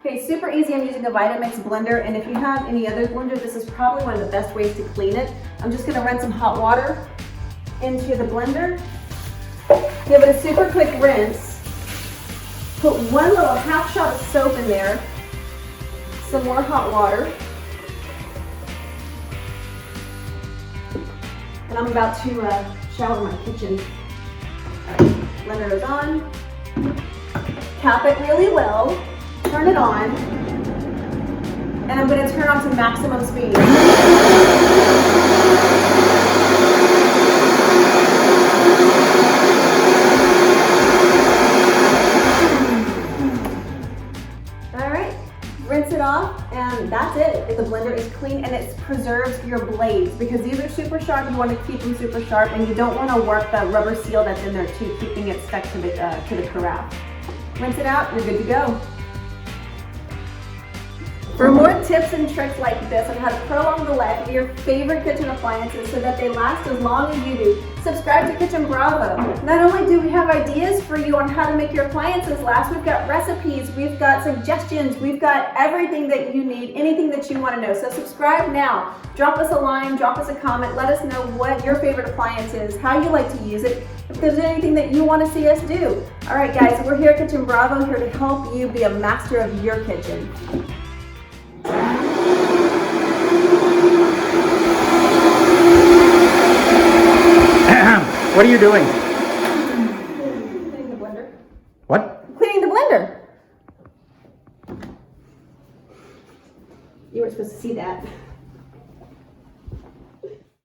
Okay, super easy. I'm using a Vitamix blender, and if you have any other blender, this is probably one of the best ways to clean it. I'm just gonna run some hot water into the blender. Give it a super quick rinse. Put one little half shot of soap in there. Some more hot water. And I'm about to shower my kitchen. All right, blender is on. Tap it really well. Turn it on. And I'm going to turn on to maximum speed. Rinse it off, and that's it. The blender is clean, and it preserves your blades because these are super sharp. You want to keep them super sharp, and you don't want to work the rubber seal that's in there too, keeping it stuck to the carafe. Rinse it out, you're good to go. For more tips and tricks like this on how to prolong the life of your favorite kitchen appliances so that they last as long as you do, subscribe to Kitchen Bravo. Not only do we have ideas for you on how to make your appliances last, we've got recipes, we've got suggestions, we've got everything that you need, anything that you want to know. So subscribe now. Drop us a line, drop us a comment, let us know what your favorite appliance is, how you like to use it, if there's anything that you want to see us do. All right guys, we're here at Kitchen Bravo, here to help you be a master of your kitchen. What are you doing? Cleaning the blender. What? Cleaning the blender. You weren't supposed to see that.